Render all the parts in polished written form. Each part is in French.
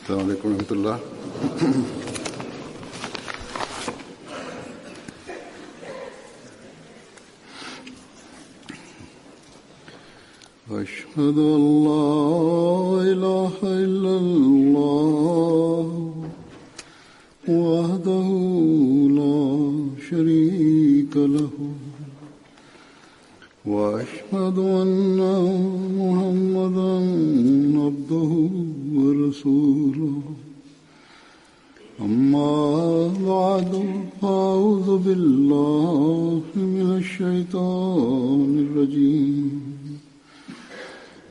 السلام عليكم ورحمة الله. أشهد أن لا إله إلا الله وحده لا شريك له وأشهد أن محمدا عبده ورسوله أما بعد فأعوذ بالله من الشيطان الرجيم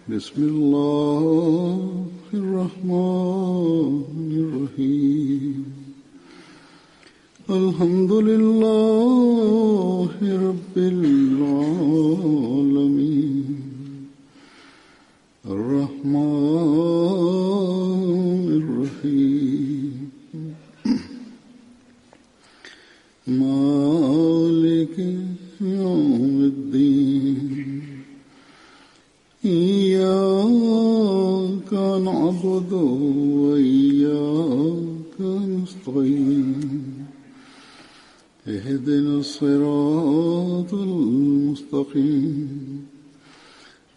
بسم الله الرحمن الرحيم الحمد لله رب العالمين الرحمن الرحيم مالك يوم الدين إياك نعبد وإياك نستعين اهدنا الصراط المستقيم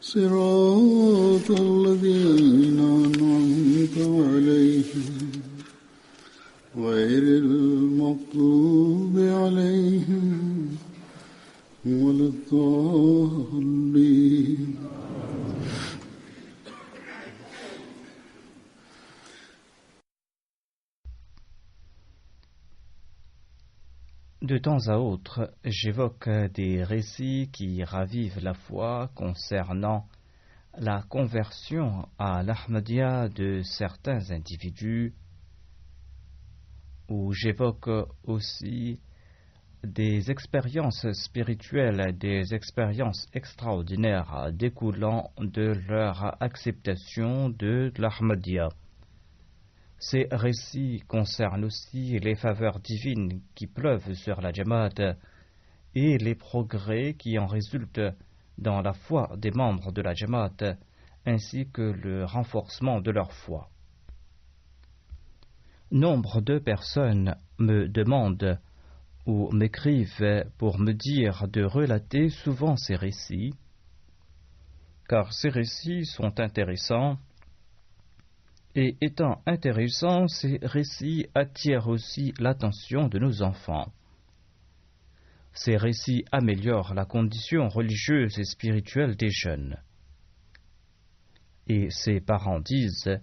صراط الذين أنعمت عليهم غير المغضوب عليهم ولا الضالين. De temps à autre, j'évoque des récits qui ravivent la foi concernant la conversion à l'Ahmadiyya de certains individus, où j'évoque aussi des expériences spirituelles, des expériences extraordinaires découlant de leur acceptation de l'Ahmadiyya. Ces récits concernent aussi les faveurs divines qui pleuvent sur la Jamaat et les progrès qui en résultent dans la foi des membres de la Jamaat, ainsi que le renforcement de leur foi. Nombre de personnes me demandent ou m'écrivent pour me dire de relater souvent ces récits, car ces récits sont intéressants. Et étant intéressants, ces récits attirent aussi l'attention de nos enfants. Ces récits améliorent la condition religieuse et spirituelle des jeunes. Et ces parents disent,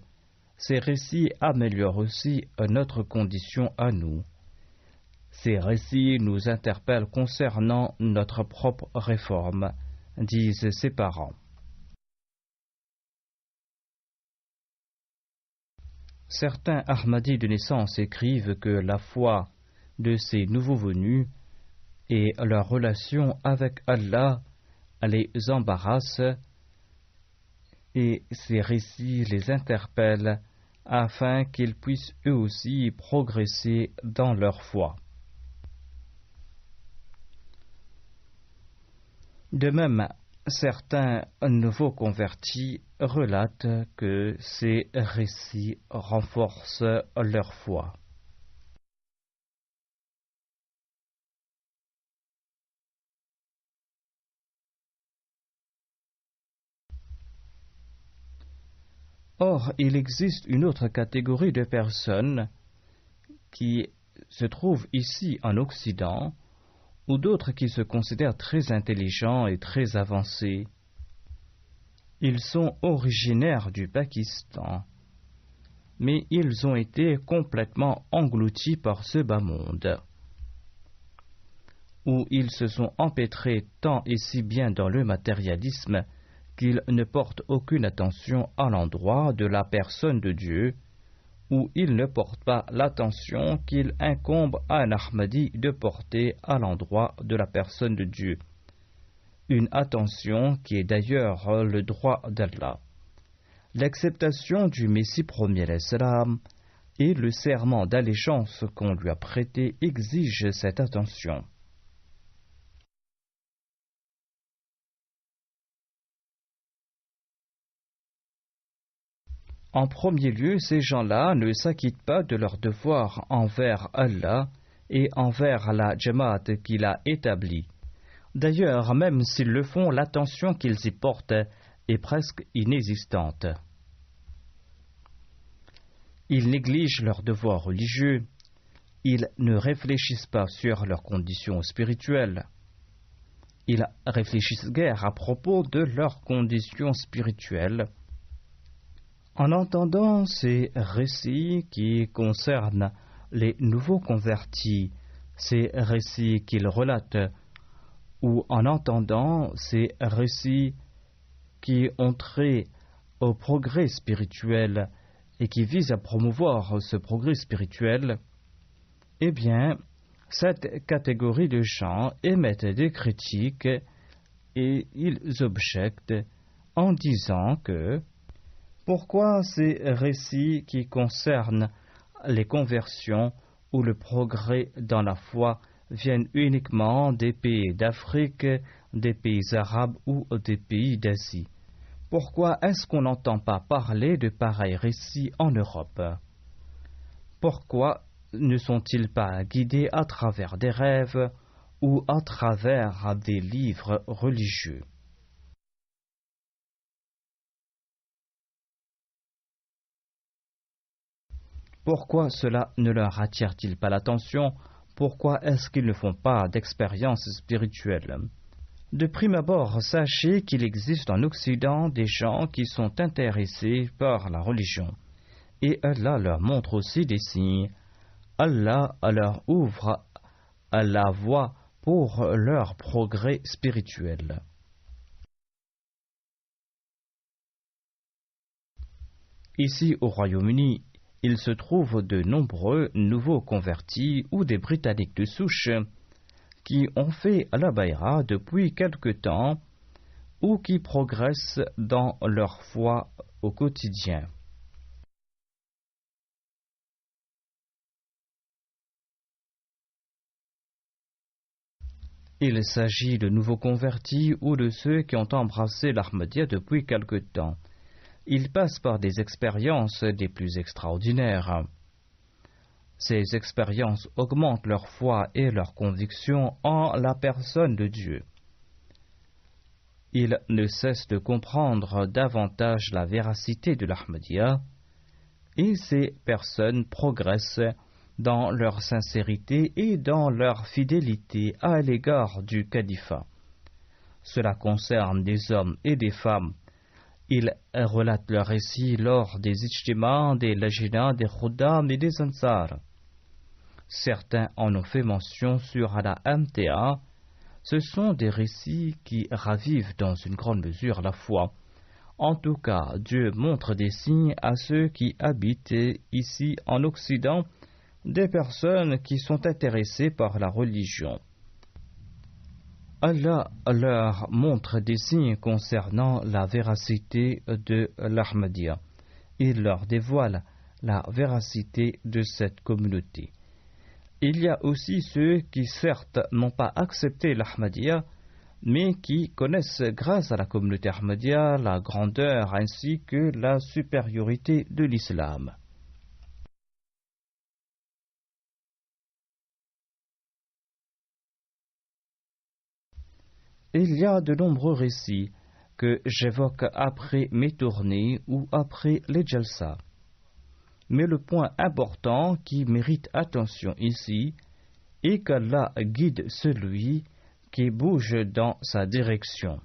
ces récits améliorent aussi notre condition à nous. Ces récits nous interpellent concernant notre propre réforme, disent ces parents. Certains Ahmadis de naissance écrivent que la foi de ces nouveaux venus et leur relation avec Allah les embarrassent, et ces récits les interpellent afin qu'ils puissent eux aussi progresser dans leur foi. De même, certains nouveaux convertis relatent que ces récits renforcent leur foi. Or, il existe une autre catégorie de personnes qui se trouvent ici en Occident, ou d'autres qui se considèrent très intelligents et très avancés. Ils sont originaires du Pakistan, mais ils ont été complètement engloutis par ce bas monde, où ils se sont empêtrés tant et si bien dans le matérialisme qu'ils ne portent aucune attention à l'endroit de la personne de Dieu, où ils ne portent pas l'attention qu'il incombe à un Ahmadi de porter à l'endroit de la personne de Dieu. Une attention qui est d'ailleurs le droit d'Allah. L'acceptation du Messie premier l'Islam et le serment d'allégeance qu'on lui a prêté exigent cette attention. En premier lieu, ces gens-là ne s'acquittent pas de leur devoir envers Allah et envers la Jamaat qu'il a établie. D'ailleurs, même s'ils le font, l'attention qu'ils y portent est presque inexistante. Ils négligent leurs devoirs religieux, ils ne réfléchissent pas sur leurs conditions spirituelles. Ils réfléchissent guère à propos de leurs conditions spirituelles. En entendant ces récits qui concernent les nouveaux convertis, ces récits qu'ils relatent, ou en entendant ces récits qui ont trait au progrès spirituel et qui visent à promouvoir ce progrès spirituel, eh bien, cette catégorie de gens émettent des critiques et ils objectent en disant que pourquoi ces récits qui concernent les conversions ou le progrès dans la foi viennent uniquement des pays d'Afrique, des pays arabes ou des pays d'Asie? Pourquoi est-ce qu'on n'entend pas parler de pareils récits en Europe? Pourquoi ne sont-ils pas guidés à travers des rêves ou à travers des livres religieux? Pourquoi cela ne leur attire-t-il pas l'attention? Pourquoi est-ce qu'ils ne font pas d'expérience spirituelle? De prime abord, sachez qu'il existe en Occident des gens qui sont intéressés par la religion. Et Allah leur montre aussi des signes. Allah leur ouvre la voie pour leur progrès spirituel. Ici au Royaume-Uni, il se trouve de nombreux nouveaux convertis ou des Britanniques de souche qui ont fait la Bayra depuis quelque temps ou qui progressent dans leur foi au quotidien. Il s'agit de nouveaux convertis ou de ceux qui ont embrassé l'Ahmadiyya depuis quelque temps. Ils passent par des expériences des plus extraordinaires. Ces expériences augmentent leur foi et leur conviction en la personne de Dieu. Ils ne cessent de comprendre davantage la véracité de l'Ahmadiyya et ces personnes progressent dans leur sincérité et dans leur fidélité à l'égard du califat. Cela concerne des hommes et des femmes. Ils relatent leurs récits lors des ijtima, des lajina, des khuddam et des ansar. Certains en ont fait mention sur la MTA. Ce sont des récits qui ravivent dans une grande mesure la foi. En tout cas, Dieu montre des signes à ceux qui habitent ici en Occident, des personnes qui sont intéressées par la religion. Allah leur montre des signes concernant la véracité de l'Ahmadiyya. Il leur dévoile la véracité de cette communauté. Il y a aussi ceux qui certes n'ont pas accepté l'Ahmadiyya, mais qui connaissent grâce à la communauté Ahmadiyya la grandeur ainsi que la supériorité de l'islam. Il y a de nombreux récits que j'évoque après mes tournées ou après les jalsa. Mais le point important qui mérite attention ici est qu'Allah guide celui qui bouge dans sa direction.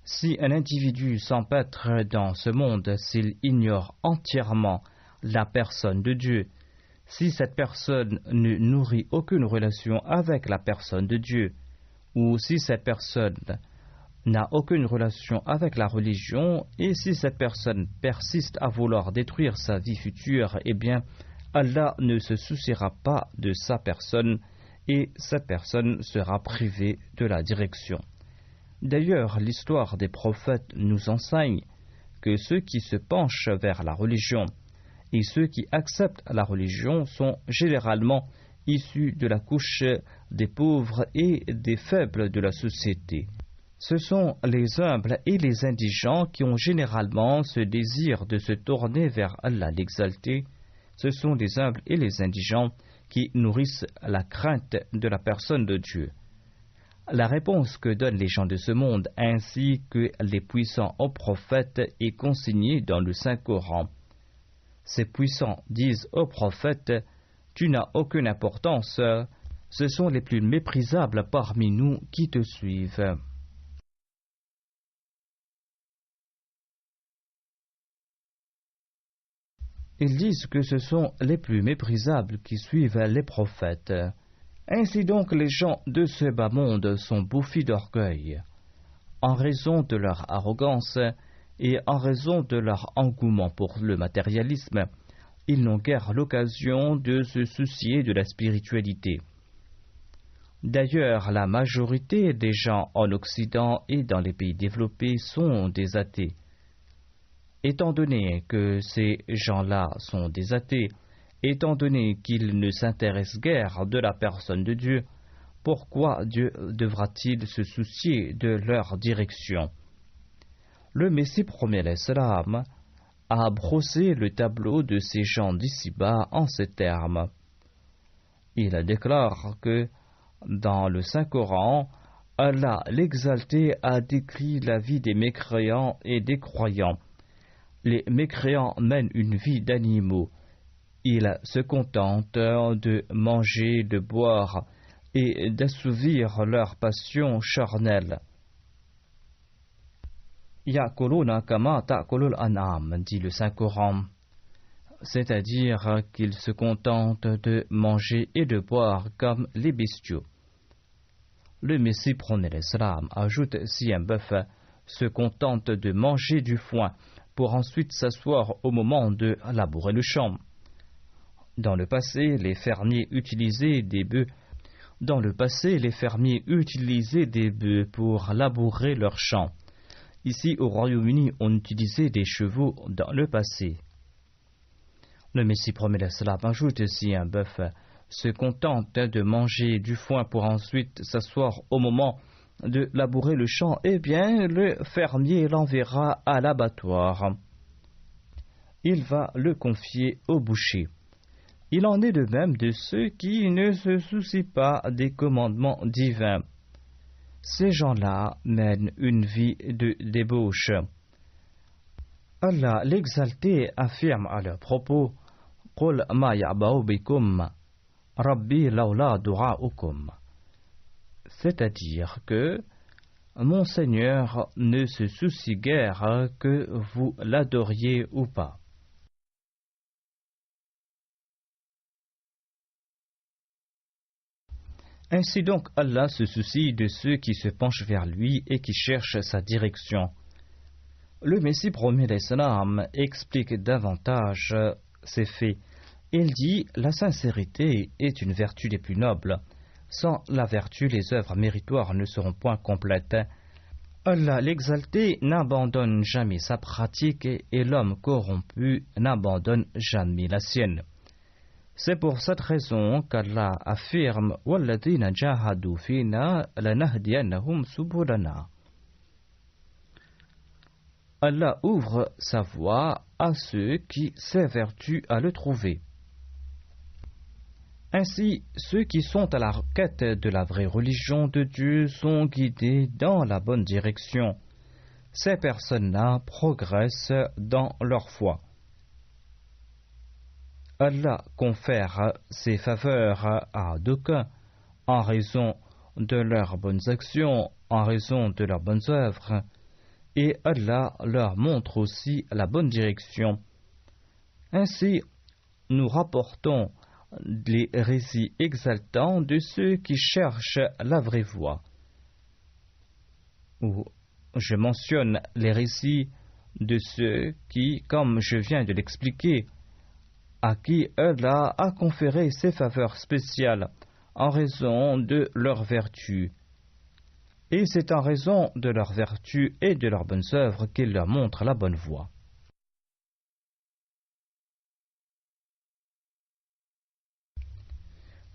Si un individu s'empêtre dans ce monde, s'il ignore entièrement la personne de Dieu, si cette personne ne nourrit aucune relation avec la personne de Dieu, ou si cette personne n'a aucune relation avec la religion, et si cette personne persiste à vouloir détruire sa vie future, eh bien, Allah ne se souciera pas de sa personne, et cette personne sera privée de la direction. D'ailleurs, l'histoire des prophètes nous enseigne que ceux qui se penchent vers la religion et ceux qui acceptent la religion sont généralement issus de la couche des pauvres et des faibles de la société. Ce sont les humbles et les indigents qui ont généralement ce désir de se tourner vers Allah l'exalté. Ce sont les humbles et les indigents qui nourrissent la crainte de la personne de Dieu. La réponse que donnent les gens de ce monde ainsi que les puissants aux prophètes est consignée dans le Saint-Coran. Ces puissants disent aux prophètes: « Tu n'as aucune importance, ce sont les plus méprisables parmi nous qui te suivent. » Ils disent que ce sont les plus méprisables qui suivent les prophètes. Ainsi donc, les gens de ce bas monde sont bouffis d'orgueil. En raison de leur arrogance et en raison de leur engouement pour le matérialisme, ils n'ont guère l'occasion de se soucier de la spiritualité. D'ailleurs, la majorité des gens en Occident et dans les pays développés sont des athées. Étant donné que ces gens-là sont des athées, étant donné qu'ils ne s'intéressent guère de la personne de Dieu, pourquoi Dieu devra-t-il se soucier de leur direction? Le Messie promet l'Islam a brossé le tableau de ces gens d'ici-bas en ces termes. Il déclare que dans le Saint-Coran, Allah l'exalté a décrit la vie des mécréants et des croyants. Les mécréants mènent une vie d'animaux. Ils se contentent de manger, de boire et d'assouvir leurs passions charnelles. Ya'kuluna kama ta'kulul an'am, dit le Saint-Coran, c'est-à-dire qu'ils se contentent de manger et de boire comme les bestiaux. Le Messie prôné l'Islam ajoute: si un bœuf se contente de manger du foin pour ensuite s'asseoir au moment de labourer le champ. Dans le passé, les fermiers utilisaient des bœufs pour labourer leurs champs. Ici, au Royaume-Uni, on utilisait des chevaux dans le passé. Le Messie promet l'Islam ajoute: si un bœuf se contente de manger du foin pour ensuite s'asseoir au moment de labourer le champ, eh bien, le fermier l'enverra à l'abattoir. Il va le confier au boucher. Il en est de même de ceux qui ne se soucient pas des commandements divins. Ces gens-là mènent une vie de débauche. Allah l'exalté affirme à leur propos: Qul ma ya'ba'u bikum Rabbi lawla du'a'ukum. C'est-à-dire que mon Seigneur ne se soucie guère que vous l'adoriez ou pas. Ainsi donc, Allah se soucie de ceux qui se penchent vers lui et qui cherchent sa direction. Le Messie promet l'Islam explique davantage ces faits. Il dit: la sincérité est une vertu des plus nobles. Sans la vertu, les œuvres méritoires ne seront point complètes. Allah l'exalté n'abandonne jamais sa pratique et l'homme corrompu n'abandonne jamais la sienne. C'est pour cette raison qu'Allah affirme: Walladhina jahadu fina lanahdiyannahum subulana. Allah ouvre sa voie à ceux qui s'évertuent à le trouver. Ainsi, ceux qui sont à la quête de la vraie religion de Dieu sont guidés dans la bonne direction. Ces personnes-là progressent dans leur foi. Allah confère ses faveurs à d'aucuns en raison de leurs bonnes actions, en raison de leurs bonnes œuvres, et Allah leur montre aussi la bonne direction. Ainsi, nous rapportons les récits exaltants de ceux qui cherchent la vraie voie. Ou je mentionne les récits de ceux qui, comme je viens de l'expliquer, à qui Allah a conféré ses faveurs spéciales en raison de leur vertu. Et c'est en raison de leur vertu et de leurs bonnes œuvres qu'il leur montre la bonne voie.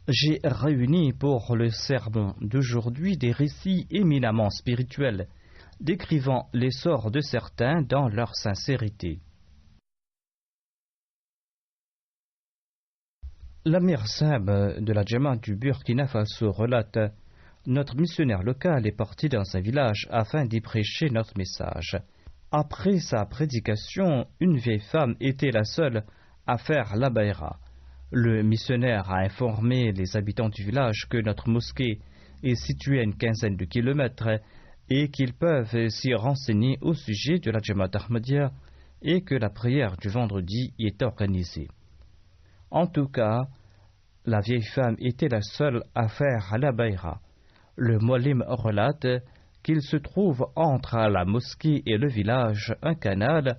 J'ai réuni pour le sermon d'aujourd'hui des récits éminemment spirituels, décrivant l'essor de certains dans leur sincérité. L'Amir Saheb de la Jamaat du Burkina Faso relate: notre missionnaire local est parti dans un village afin d'y prêcher notre message. Après sa prédication, une vieille femme était la seule à faire la baïra. Le missionnaire a informé les habitants du village que notre mosquée est située à une quinzaine de kilomètres et qu'ils peuvent s'y renseigner au sujet de la Jamaat Ahmadiyya et que la prière du vendredi y est organisée. En tout cas, la vieille femme était la seule à faire la baïra. Le muallim relate qu'il se trouve entre la mosquée et le village un canal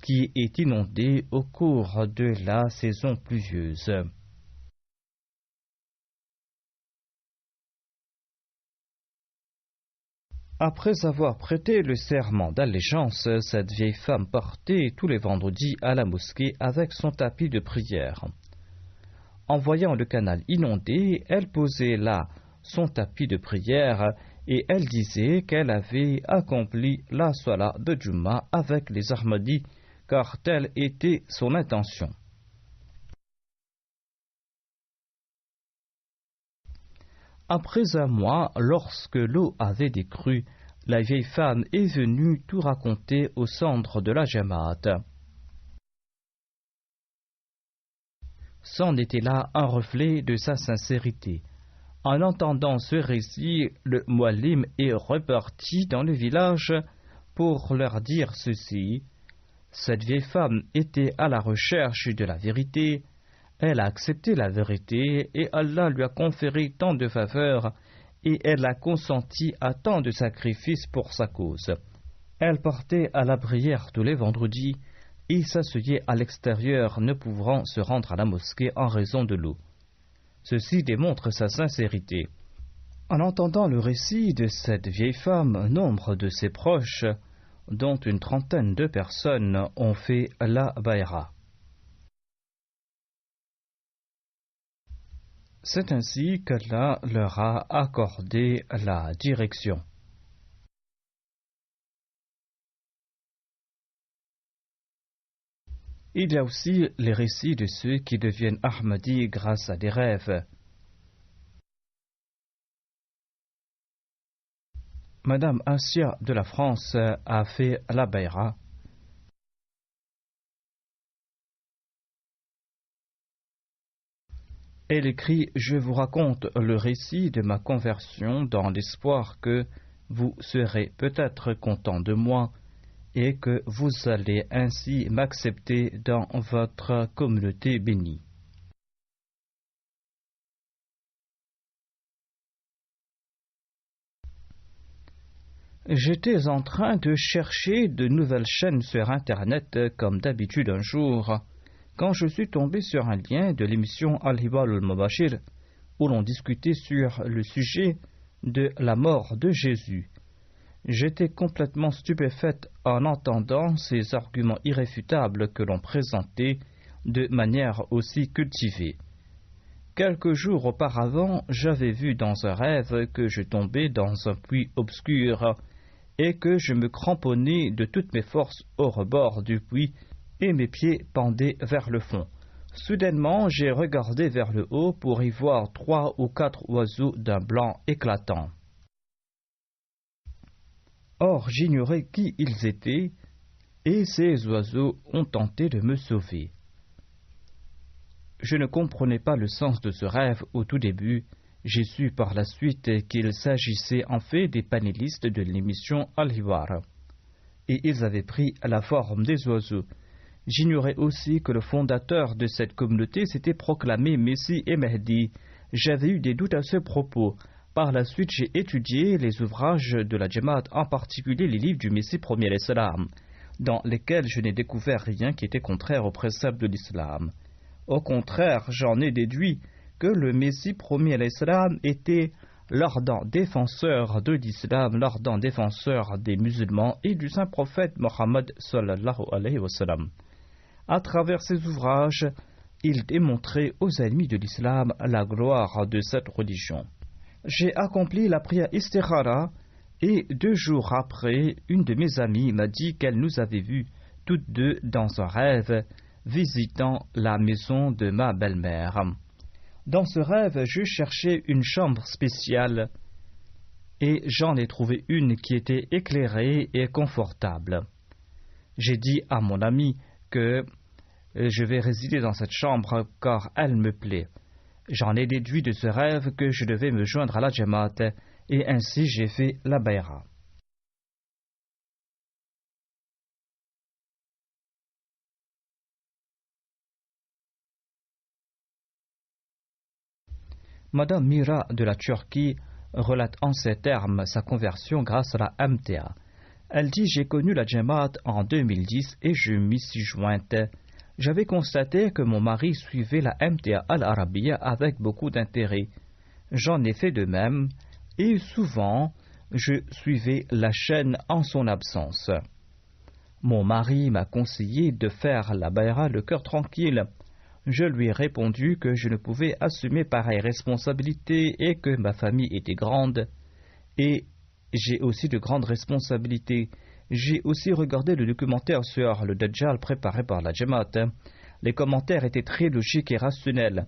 qui est inondé au cours de la saison pluvieuse. Après avoir prêté le serment d'allégeance, cette vieille femme partait tous les vendredis à la mosquée avec son tapis de prière. En voyant le canal inondé, elle posait là son tapis de prière et elle disait qu'elle avait accompli la Salat de Jumma avec les Ahmadis, car telle était son intention. Après un mois, lorsque l'eau avait décru, la vieille femme est venue tout raconter au centre de la Jamaat. C'en était là un reflet de sa sincérité. En entendant ce récit, le muallim est reparti dans le village pour leur dire ceci: cette vieille femme était à la recherche de la vérité, elle a accepté la vérité et Allah lui a conféré tant de faveurs et elle a consenti à tant de sacrifices pour sa cause. Elle partait à la prière tous les vendredis et s'asseyait à l'extérieur, ne pouvant se rendre à la mosquée en raison de l'eau. Ceci démontre sa sincérité. En entendant le récit de cette vieille femme, nombre de ses proches, dont une trentaine de personnes, ont fait la baïra. C'est ainsi qu'Allah leur a accordé la direction. Il y a aussi les récits de ceux qui deviennent Ahmadis grâce à des rêves. Madame Asia de la France a fait la baïra. Elle écrit: je vous raconte le récit de ma conversion dans l'espoir que vous serez peut-être content de moi et que vous allez ainsi m'accepter dans votre communauté bénie. J'étais en train de chercher de nouvelles chaînes sur Internet comme d'habitude un jour, quand je suis tombé sur un lien de l'émission Al-Hibal al-Mubashir où l'on discutait sur le sujet de la mort de Jésus. J'étais complètement stupéfaite en entendant ces arguments irréfutables que l'on présentait de manière aussi cultivée. Quelques jours auparavant, j'avais vu dans un rêve que je tombais dans un puits obscur et que je me cramponnais de toutes mes forces au rebord du puits et mes pieds pendaient vers le fond. Soudainement, j'ai regardé vers le haut pour y voir 3 ou 4 oiseaux d'un blanc éclatant. Or, j'ignorais qui ils étaient, et ces oiseaux ont tenté de me sauver. Je ne comprenais pas le sens de ce rêve au tout début. J'ai su par la suite qu'il s'agissait en fait des panélistes de l'émission Al-Hiwar, et ils avaient pris la forme des oiseaux. J'ignorais aussi que le fondateur de cette communauté s'était proclamé Messie et Mahdi. J'avais eu des doutes à ce propos. Par la suite, j'ai étudié les ouvrages de la Jamaat, en particulier les livres du Messie premier l'Islam, dans lesquels je n'ai découvert rien qui était contraire aux préceptes de l'Islam. Au contraire, j'en ai déduit que le Messie premier l'Islam était l'ardent défenseur de l'Islam, l'ardent défenseur des musulmans et du saint prophète Mohammed sallallahu alayhi wa sallam. À travers ces ouvrages, il démontrait aux ennemis de l'islam la gloire de cette religion. J'ai accompli la prière istikhara et 2 jours après, une de mes amies m'a dit qu'elle nous avait vus toutes deux dans un rêve visitant la maison de ma belle-mère. Dans ce rêve, je cherchais une chambre spéciale et j'en ai trouvé une qui était éclairée et confortable. J'ai dit à mon ami que je vais résider dans cette chambre car elle me plaît. J'en ai déduit de ce rêve que je devais me joindre à la Jamaat et ainsi j'ai fait la Bayra. Madame Mira de la Turquie relate en ces termes sa conversion grâce à la MTA. Elle dit: j'ai connu la Jamaat en 2010 et je m'y suis jointe. J'avais constaté que mon mari suivait la MTA Al-Arabiya avec beaucoup d'intérêt. J'en ai fait de même et souvent je suivais la chaîne en son absence. Mon mari m'a conseillé de faire la Bayra le cœur tranquille. Je lui ai répondu que je ne pouvais assumer pareille responsabilité et que ma famille était grande et j'ai aussi de grandes responsabilités. J'ai aussi regardé le documentaire sur le Dajjal préparé par la Jamaat. Les commentaires étaient très logiques et rationnels.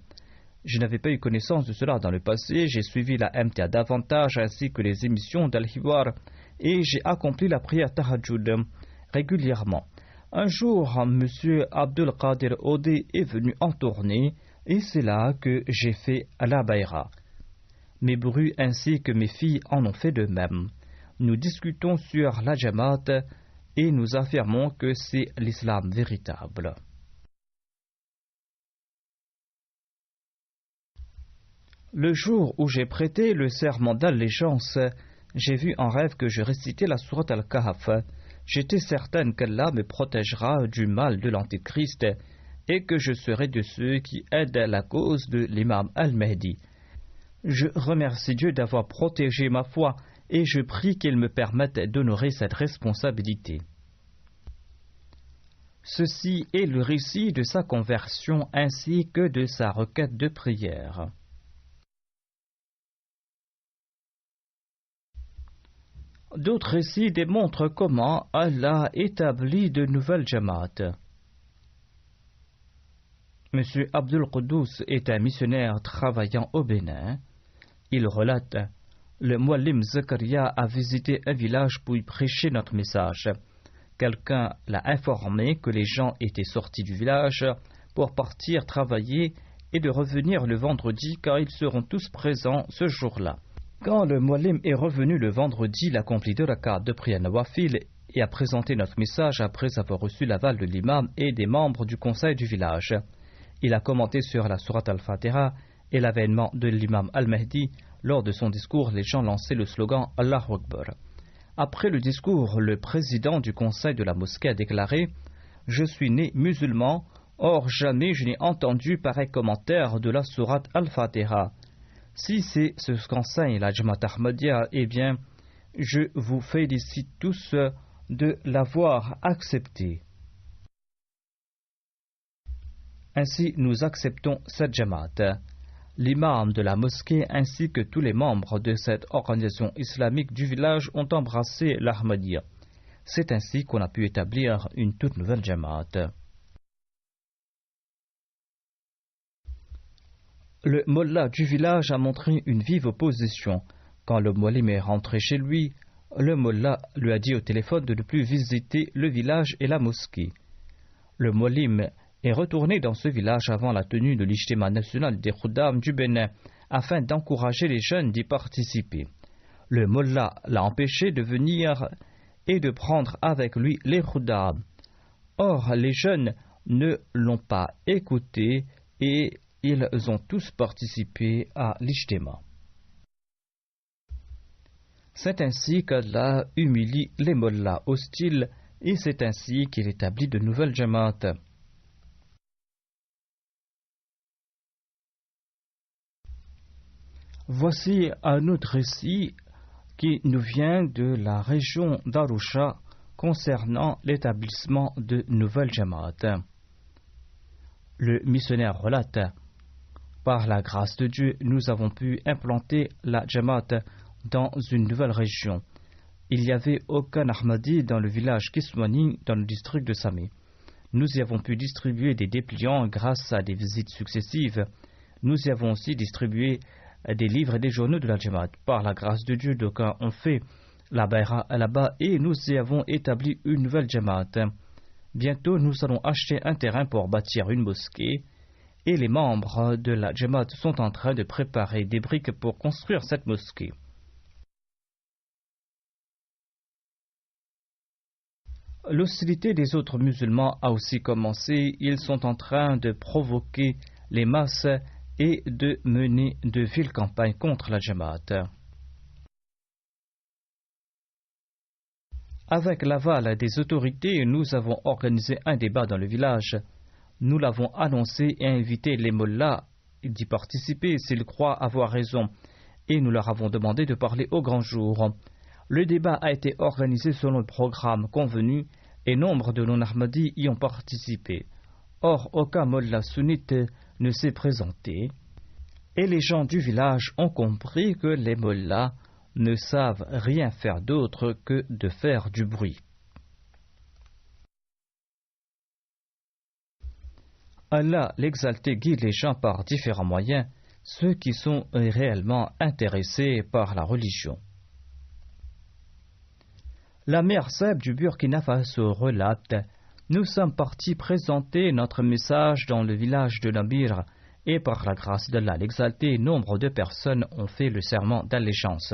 Je n'avais pas eu connaissance de cela dans le passé. J'ai suivi la MTA davantage ainsi que les émissions d'Al-Hiwar et j'ai accompli la prière Tahajjud régulièrement. Un jour, M. Abdul Qadir Odi est venu en tournée et c'est là que j'ai fait la Bayra. Mes brus ainsi que mes filles en ont fait de même. Nous discutons sur la Jamaat et nous affirmons que c'est l'islam véritable. Le jour où j'ai prêté le serment d'allégeance, j'ai vu en rêve que je récitais la sourate Al-Kahf. J'étais certaine qu'Allah me protégera du mal de l'Antéchrist et que je serai de ceux qui aident la cause de l'imam Al-Mahdi. Je remercie Dieu d'avoir protégé ma foi et je prie qu'il me permette d'honorer cette responsabilité. Ceci est le récit de sa conversion ainsi que de sa requête de prière. D'autres récits démontrent comment Allah établit de nouvelles Jamaat. M. Abdul Quddus est un missionnaire travaillant au Bénin. Il relate: le Muallim Zakaria a visité un village pour y prêcher notre message. Quelqu'un l'a informé que les gens étaient sortis du village pour partir travailler et de revenir le vendredi car ils seront tous présents ce jour-là. Quand le Muallim est revenu le vendredi, il a accompli 2 rakats de prière nawafil et a présenté notre message après avoir reçu l'aval de l'imam et des membres du conseil du village. Il a commenté sur la sourate Al-Fatiha et l'avènement de l'imam Al-Mahdi. Lors de son discours, les gens lançaient le slogan Allahu Akbar. Après le discours, le président du conseil de la mosquée a déclaré: je suis né musulman, or jamais je n'ai entendu pareil commentaire de la sourate Al-Fatiha. Si c'est ce qu'enseigne la Jamaat Ahmadiyya, eh bien, je vous félicite tous de l'avoir accepté. Ainsi, nous acceptons cette Jamaat. L'imam de la mosquée ainsi que tous les membres de cette organisation islamique du village ont embrassé l'Ahmadiyya. C'est ainsi qu'on a pu établir une toute nouvelle Jamaat. Le mollah du village a montré une vive opposition. Quand le muallim est rentré chez lui, le mollah lui a dit au téléphone de ne plus visiter le village et la mosquée. Le muallim est retourné dans ce village avant la tenue de l'Ijtima national des Khuddam du Bénin afin d'encourager les jeunes d'y participer. Le mollah l'a empêché de venir et de prendre avec lui les Khuddam. Or, les jeunes ne l'ont pas écouté et ils ont tous participé à l'Ijtima. C'est ainsi qu'Allah humilie les mollahs hostiles et c'est ainsi qu'il établit de nouvelles Jamaat. Voici un autre récit qui nous vient de la région d'Arusha concernant l'établissement de nouvelles Jamaat. Le missionnaire relate: par la grâce de Dieu, nous avons pu implanter la Jamaat dans une nouvelle région. Il n'y avait aucun Ahmadi dans le village Kiswani dans le district de Samé. Nous y avons pu distribuer des dépliants grâce à des visites successives. Nous y avons aussi distribué des livres et des journaux de la Jamaat. Par la grâce de Dieu, d'aucuns ont fait la Baïra là-bas et nous y avons établi une nouvelle Jamaat. Bientôt, nous allons acheter un terrain pour bâtir une mosquée et les membres de la Jamaat sont en train de préparer des briques pour construire cette mosquée. L'hostilité des autres musulmans a aussi commencé. Ils sont en train de provoquer les masses et de mener de viles campagnes contre la Jamaat. Avec l'aval des autorités, nous avons organisé un débat dans le village. Nous l'avons annoncé et invité les mollahs d'y participer s'ils croient avoir raison, et nous leur avons demandé de parler au grand jour. Le débat a été organisé selon le programme convenu et nombre de non-ahmadis y ont participé. Or, aucun mollah sunnite ne s'est présenté et les gens du village ont compris que les mollahs ne savent rien faire d'autre que de faire du bruit. Allah l'exalté guide les gens par différents moyens, ceux qui sont réellement intéressés par la religion. La mère Seb du Burkina Faso relate: nous sommes partis présenter notre message dans le village de Nabir et par la grâce d'Allah l'exalté, nombre de personnes ont fait le serment d'allégeance.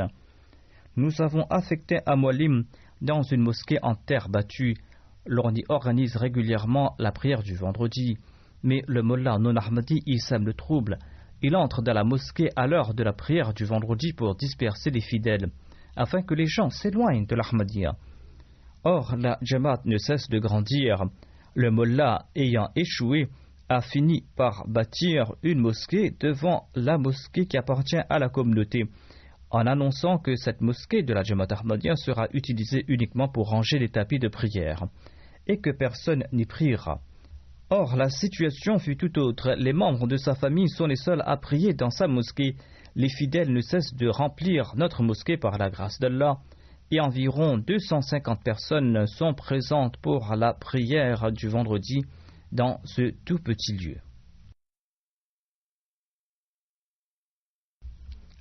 Nous avons affecté un muallim dans une mosquée en terre battue. L'on y organise régulièrement la prière du vendredi, mais le mollah non-ahmadi y sème le trouble. Il entre dans la mosquée à l'heure de la prière du vendredi pour disperser les fidèles, afin que les gens s'éloignent de l'Ahmadiyya. Or, la Jamaat ne cesse de grandir. Le mollah ayant échoué a fini par bâtir une mosquée devant la mosquée qui appartient à la communauté, en annonçant que cette mosquée de la Jamaat Ahmadiyya sera utilisée uniquement pour ranger les tapis de prière, et que personne n'y priera. Or, la situation fut tout autre. Les membres de sa famille sont les seuls à prier dans sa mosquée. Les fidèles ne cessent de remplir notre mosquée par la grâce d'Allah, et environ 250 personnes sont présentes pour la prière du vendredi dans ce tout petit lieu.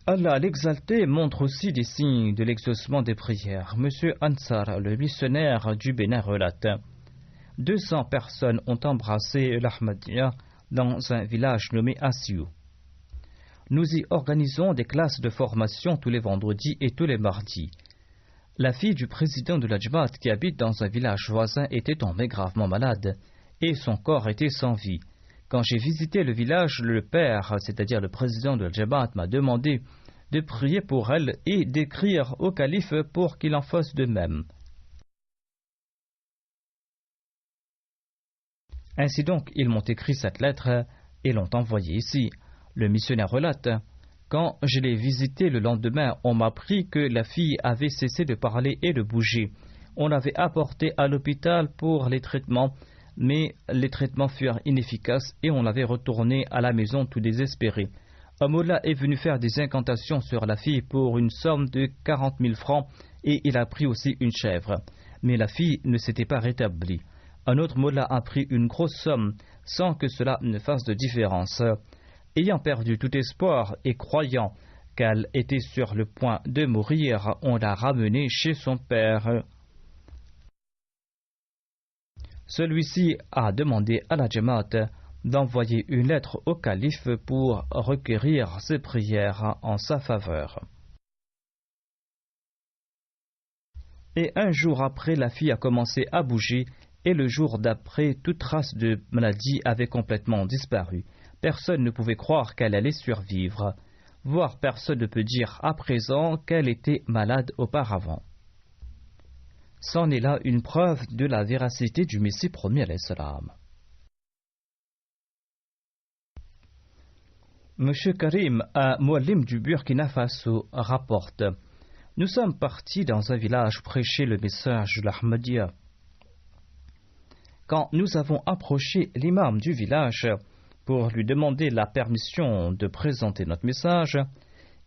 Allah l'exalté montre aussi des signes de l'exaucement des prières. Monsieur Ansar, le missionnaire du Bénin, relate: 200 personnes ont embrassé l'Ahmadiyya dans un village nommé Asiou. Nous y organisons des classes de formation tous les vendredis et tous les mardis. La fille du président de la Jamaat qui habite dans un village voisin était tombée gravement malade et son corps était sans vie. Quand j'ai visité le village, le père, c'est-à-dire le président de la Jamaat, m'a demandé de prier pour elle et d'écrire au calife pour qu'il en fasse de même. Ainsi donc, ils m'ont écrit cette lettre et l'ont envoyée ici. Le missionnaire relate: quand je l'ai visité le lendemain, on m'a appris que la fille avait cessé de parler et de bouger. On l'avait apportée à l'hôpital pour les traitements, mais les traitements furent inefficaces et on l'avait retournée à la maison tout désespéré. Un mollah est venu faire des incantations sur la fille pour une somme de 40 000 francs et il a pris aussi une chèvre. Mais la fille ne s'était pas rétablie. Un autre mollah a pris une grosse somme sans que cela ne fasse de différence. Ayant perdu tout espoir et croyant qu'elle était sur le point de mourir, on l'a ramenée chez son père. Celui-ci a demandé à la Jamaat d'envoyer une lettre au calife pour requérir ses prières en sa faveur. Et un jour après, la fille a commencé à bouger et le jour d'après, toute trace de maladie avait complètement disparu. Personne ne pouvait croire qu'elle allait survivre, voire personne ne peut dire à présent qu'elle était malade auparavant. C'en est là une preuve de la véracité du Messie promis alayhi salam. Monsieur Karim, un muallim du Burkina Faso, rapporte: nous sommes partis dans un village prêcher le message de l'Ahmadiyya. Quand nous avons approché l'imam du village, pour lui demander la permission de présenter notre message,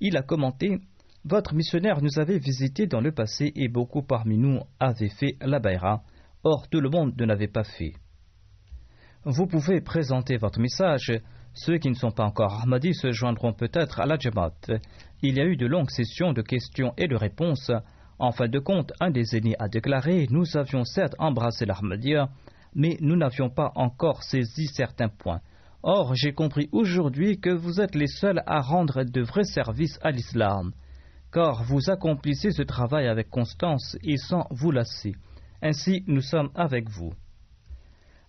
il a commenté « Votre missionnaire nous avait visités dans le passé et beaucoup parmi nous avaient fait la bayra, or tout le monde ne l'avait pas fait. Vous pouvez présenter votre message. Ceux qui ne sont pas encore Ahmadis se joindront peut-être à la Jamaat. Il y a eu de longues sessions de questions et de réponses. En fin de compte, un des aînés a déclaré « Nous avions certes embrassé l'Ahmadiyya, mais nous n'avions pas encore saisi certains points. Or, j'ai compris aujourd'hui que vous êtes les seuls à rendre de vrais services à l'islam, car vous accomplissez ce travail avec constance et sans vous lasser. Ainsi, nous sommes avec vous. »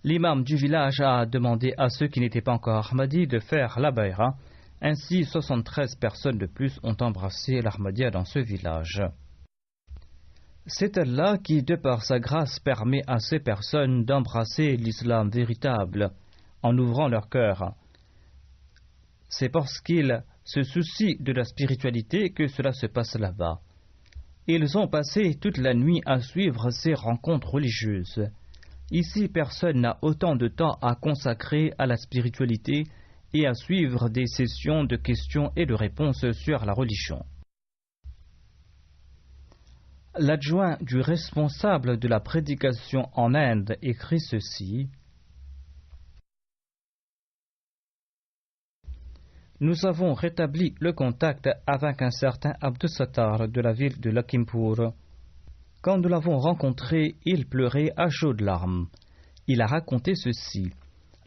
L'imam du village a demandé à ceux qui n'étaient pas encore Ahmadis de faire la bayra. Ainsi, 73 personnes de plus ont embrassé l'Ahmadiyya dans ce village. C'est Allah qui, de par sa grâce, permet à ces personnes d'embrasser l'islam véritable en ouvrant leur cœur. C'est parce qu'ils se soucient de la spiritualité que cela se passe là-bas. Ils ont passé toute la nuit à suivre ces rencontres religieuses. Ici, personne n'a autant de temps à consacrer à la spiritualité et à suivre des sessions de questions et de réponses sur la religion. L'adjoint du responsable de la prédication en Inde écrit ceci. Nous avons rétabli le contact avec un certain Abdus-Sattar de la ville de Lakhimpur. Quand nous l'avons rencontré, il pleurait à chaudes larmes. Il a raconté ceci.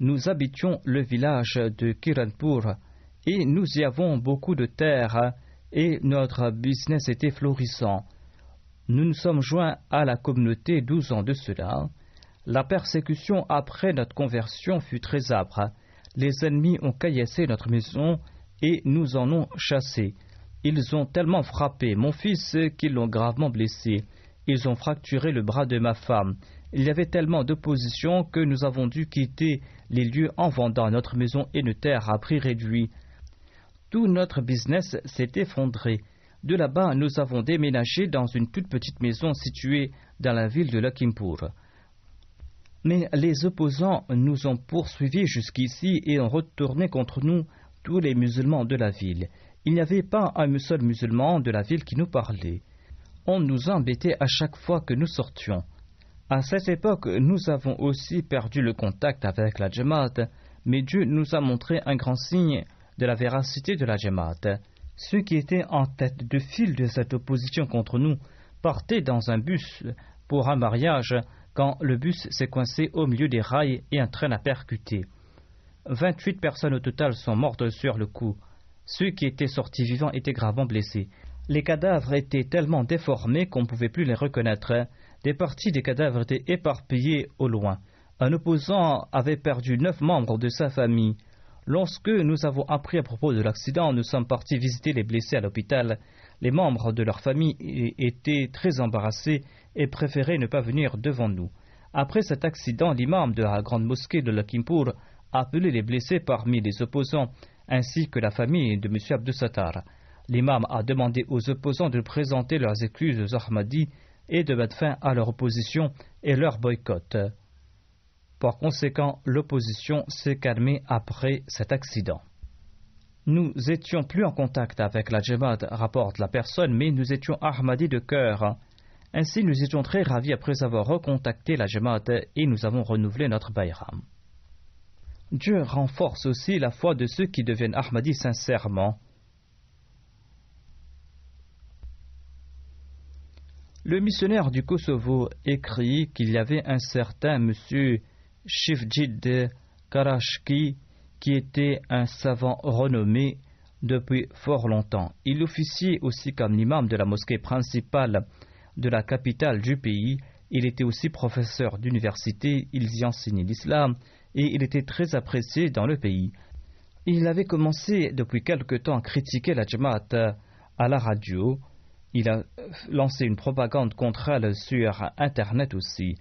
Nous habitions le village de Kiranpur et nous y avons beaucoup de terre et notre business était florissant. Nous nous sommes joints à la communauté 12 ans de cela. La persécution après notre conversion fut très âpre. Les ennemis ont caillassé notre maison et nous en ont chassé. Ils ont tellement frappé mon fils qu'ils l'ont gravement blessé. Ils ont fracturé le bras de ma femme. Il y avait tellement d'opposition que nous avons dû quitter les lieux en vendant notre maison et nos terres à prix réduit. Tout notre business s'est effondré. De là-bas, nous avons déménagé dans une toute petite maison située dans la ville de Lakhimpur. Mais les opposants nous ont poursuivis jusqu'ici et ont retourné contre nous tous les musulmans de la ville. Il n'y avait pas un seul musulman de la ville qui nous parlait. On nous embêtait à chaque fois que nous sortions. À cette époque, nous avons aussi perdu le contact avec la Jamaat, mais Dieu nous a montré un grand signe de la véracité de la Jamaat. Ceux qui étaient en tête de file de cette opposition contre nous partaient dans un bus pour un mariage quand le bus s'est coincé au milieu des rails et un train l'a percuté. 28 personnes au total sont mortes sur le coup. Ceux qui étaient sortis vivants étaient gravement blessés. Les cadavres étaient tellement déformés qu'on ne pouvait plus les reconnaître. Des parties des cadavres étaient éparpillées au loin. Un opposant avait perdu 9 membres de sa famille. Lorsque nous avons appris à propos de l'accident, nous sommes partis visiter les blessés à l'hôpital. Les membres de leur famille étaient très embarrassés et préféraient ne pas venir devant nous. Après cet accident, l'imam de la grande mosquée de Lakhimpur a appelé les blessés parmi les opposants, ainsi que la famille de M. Abdus-Sattar. L'imam a demandé aux opposants de présenter leurs excuses aux Ahmadis et de mettre fin à leur opposition et leur boycott. Par conséquent, l'opposition s'est calmée après cet accident. Nous étions plus en contact avec la Jamaat, rapporte la personne, mais nous étions Ahmadis de cœur. Ainsi, nous étions très ravis après avoir recontacté la Jamaat et nous avons renouvelé notre bayram. Dieu renforce aussi la foi de ceux qui deviennent Ahmadis sincèrement. Le missionnaire du Kosovo écrit qu'il y avait un certain monsieur Shifjid Karashki qui était un savant renommé depuis fort longtemps. Il officiait aussi comme l'imam de la mosquée principale de la capitale du pays. Il était aussi professeur d'université, il y enseignait l'islam et il était très apprécié dans le pays. Il avait commencé depuis quelque temps à critiquer la Jamaat à la radio. Il a lancé une propagande contre elle sur Internet aussi.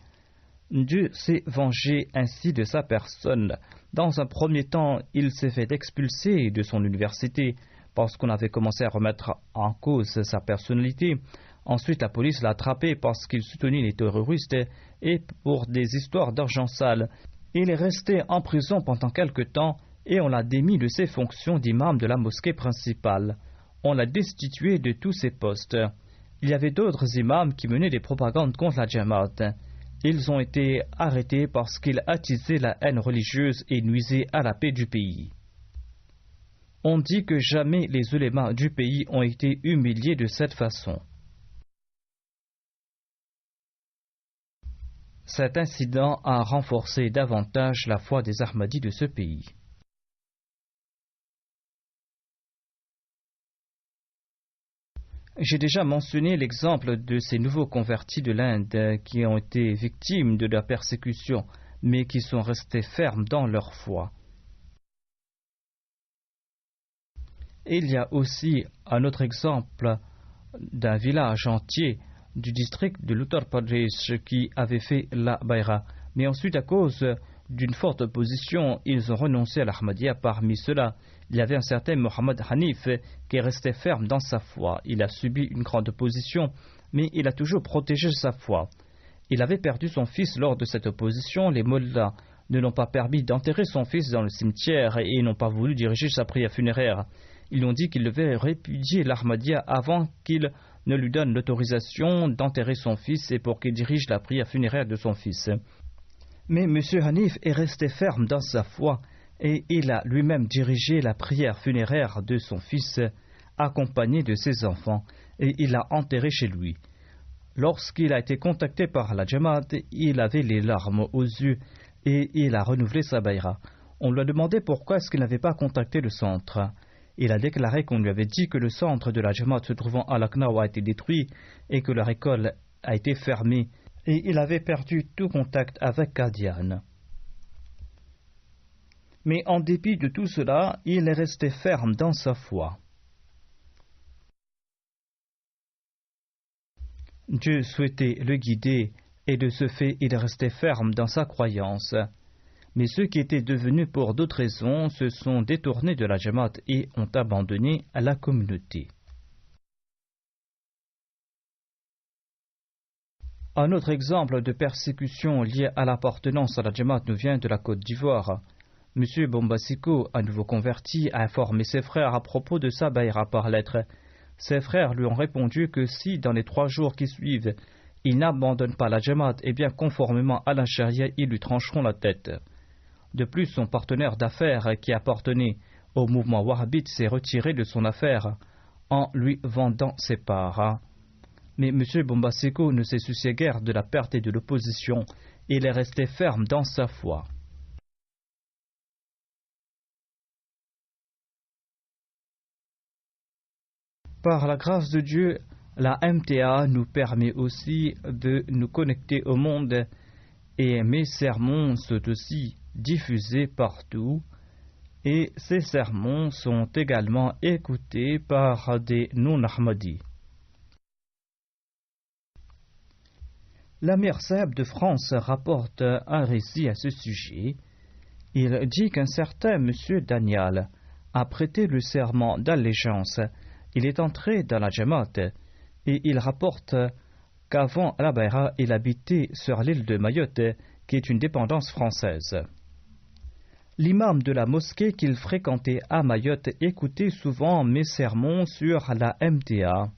Dieu s'est vengé ainsi de sa personne. Dans un premier temps, il s'est fait expulser de son université parce qu'on avait commencé à remettre en cause sa personnalité. Ensuite, la police l'a attrapé parce qu'il soutenait les terroristes et pour des histoires d'argent sale. Il est resté en prison pendant quelque temps et on l'a démis de ses fonctions d'imam de la mosquée principale. On l'a destitué de tous ses postes. Il y avait d'autres imams qui menaient des propagandes contre la Jamaat. Ils ont été arrêtés parce qu'ils attisaient la haine religieuse et nuisaient à la paix du pays. On dit que jamais les ulémas du pays ont été humiliés de cette façon. Cet incident a renforcé davantage la foi des Ahmadis de ce pays. J'ai déjà mentionné l'exemple de ces nouveaux convertis de l'Inde qui ont été victimes de la persécution, mais qui sont restés fermes dans leur foi. Et il y a aussi un autre exemple d'un village entier du district de l'Uttar Pradesh qui avait fait la Bayra. Mais ensuite, à cause d'une forte opposition, ils ont renoncé à l'Ahmadiyya. Parmi ceux-là, il y avait un certain Mohammed Hanif qui est resté ferme dans sa foi. Il a subi une grande opposition, mais il a toujours protégé sa foi. Il avait perdu son fils lors de cette opposition. Les mollahs ne l'ont pas permis d'enterrer son fils dans le cimetière et n'ont pas voulu diriger sa prière funéraire. Ils ont dit qu'il devait répudier l'Ahmadiyya avant qu'il ne lui donne l'autorisation d'enterrer son fils et pour qu'il dirige la prière funéraire de son fils. Mais M. Hanif est resté ferme dans sa foi et il a lui-même dirigé la prière funéraire de son fils accompagné de ses enfants et il l'a enterré chez lui. Lorsqu'il a été contacté par la Jamaat, il avait les larmes aux yeux et il a renouvelé sa bayra. On lui a demandé pourquoi est-ce qu'il n'avait pas contacté le centre. Il a déclaré qu'on lui avait dit que le centre de la Jamaat se trouvant à Lucknow a été détruit et que leur école a été fermée et il avait perdu tout contact avec Qadian. Mais en dépit de tout cela, il est resté ferme dans sa foi. Dieu souhaitait le guider et de ce fait il est resté ferme dans sa croyance. Mais ceux qui étaient devenus pour d'autres raisons se sont détournés de la Jamaat et ont abandonné la communauté. Un autre exemple de persécution liée à l'appartenance à la Jamaat nous vient de la Côte d'Ivoire. M. Bombasiko, à nouveau converti, a informé ses frères à propos de sa bayra par lettre. Ses frères lui ont répondu que si, dans les 3 jours qui suivent, il n'abandonne pas la Jamaat, et bien conformément à la charia, ils lui trancheront la tête. De plus, son partenaire d'affaires qui appartenait au mouvement wahhabite s'est retiré de son affaire en lui vendant ses parts. Mais M. Bombasiko ne s'est soucié guère de la perte et de l'opposition, et il est resté ferme dans sa foi. Par la grâce de Dieu, la MTA nous permet aussi de nous connecter au monde et mes sermons sont aussi diffusés partout et ces sermons sont également écoutés par des non-Ahmadis. L'Amir Saheb de France rapporte un récit à ce sujet. Il dit qu'un certain M. Daniel a prêté le serment d'allégeance. Il est entré dans la Jamaat et il rapporte qu'avant la Bayra, il habitait sur l'île de Mayotte, qui est une dépendance française. L'imam de la mosquée qu'il fréquentait à Mayotte écoutait souvent mes sermons sur la MTA.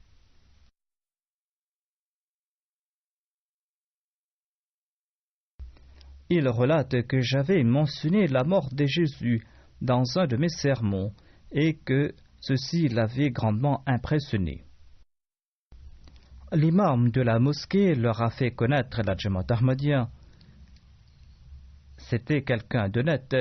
Il relate que j'avais mentionné la mort de Jésus dans un de mes sermons et que ceci l'avait grandement impressionné. L'imam de la mosquée leur a fait connaître la Jamaat Ahmadiyya. C'était quelqu'un d'honnête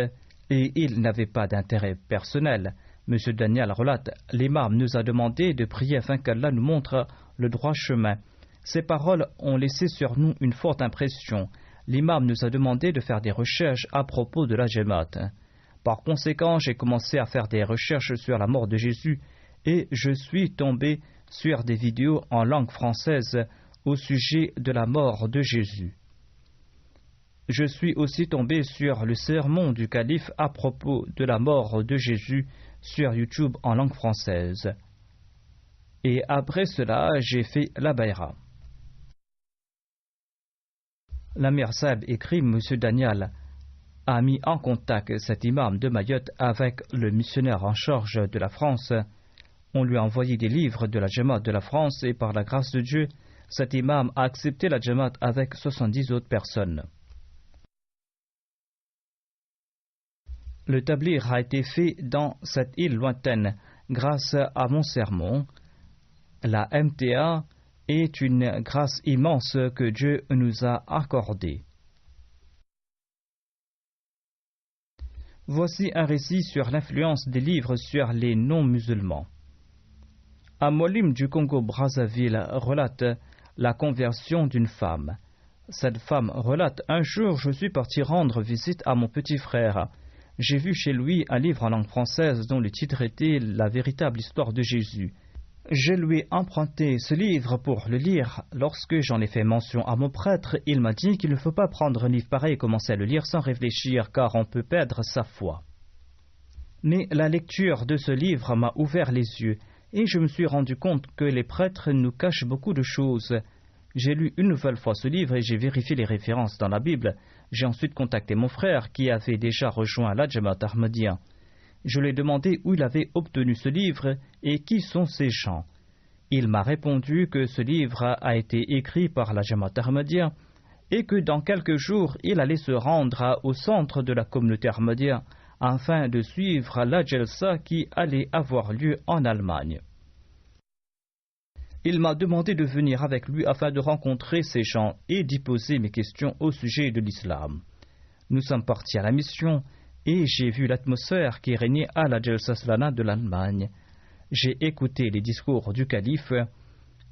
et il n'avait pas d'intérêt personnel. M. Daniel relate, l'imam nous a demandé de prier afin qu'Allah nous montre le droit chemin. Ces paroles ont laissé sur nous une forte impression. L'imam nous a demandé de faire des recherches à propos de la Jamaat. Par conséquent, j'ai commencé à faire des recherches sur la mort de Jésus et je suis tombé sur des vidéos en langue française au sujet de la mort de Jésus. Je suis aussi tombé sur le sermon du calife à propos de la mort de Jésus sur YouTube en langue française. Et après cela, j'ai fait la Bayra. L'Amir Saheb écrit, M. Daniel, a mis en contact cet imam de Mayotte avec le missionnaire en charge de la France. On lui a envoyé des livres de la Jamaat de la France et par la grâce de Dieu, cet imam a accepté la Jamaat avec 70 autres personnes. Le tablir a été fait dans cette île lointaine grâce à mon sermon. La MTA est une grâce immense que Dieu nous a accordée. Voici un récit sur l'influence des livres sur les non-musulmans. Un molim du Congo-Brazzaville relate la conversion d'une femme. Cette femme relate: un jour, je suis parti rendre visite à mon petit frère. J'ai vu chez lui un livre en langue française dont le titre était La véritable histoire de Jésus. Je lui ai emprunté ce livre pour le lire. Lorsque j'en ai fait mention à mon prêtre, il m'a dit qu'il ne faut pas prendre un livre pareil et commencer à le lire sans réfléchir, car on peut perdre sa foi. Mais la lecture de ce livre m'a ouvert les yeux, et je me suis rendu compte que les prêtres nous cachent beaucoup de choses. J'ai lu une nouvelle fois ce livre et j'ai vérifié les références dans la Bible. J'ai ensuite contacté mon frère qui avait déjà rejoint la Jamaat Ahmadiyya. Je lui ai demandé où il avait obtenu ce livre et qui sont ces gens. Il m'a répondu que ce livre a été écrit par la Jamaat Ahmadiyya et que dans quelques jours, il allait se rendre au centre de la communauté Ahmadiyya afin de suivre la Jalsa qui allait avoir lieu en Allemagne. Il m'a demandé de venir avec lui afin de rencontrer ces gens et d'y poser mes questions au sujet de l'islam. Nous sommes partis à la mission et j'ai vu l'atmosphère qui régnait à la Jalsa Salana de l'Allemagne. J'ai écouté les discours du calife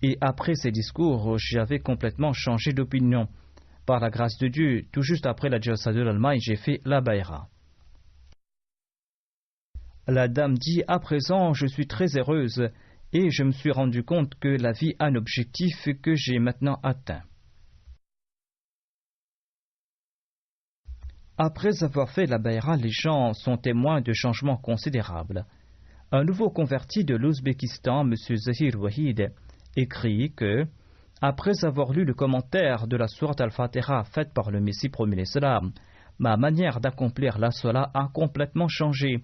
et après ces discours, j'avais complètement changé d'opinion. Par la grâce de Dieu, tout juste après la Jalsa de l'Allemagne, j'ai fait la Bayra. La dame dit: à présent, je suis très heureuse et je me suis rendu compte que la vie a un objectif que j'ai maintenant atteint. Après avoir fait la Bayra, les gens sont témoins de changements considérables. Un nouveau converti de l'Ouzbékistan, M. Zahir Wahid, écrit que, après avoir lu le commentaire de la sourate Al-Fatiha faite par le Messie promis l'Islam, ma manière d'accomplir la Salah a complètement changé.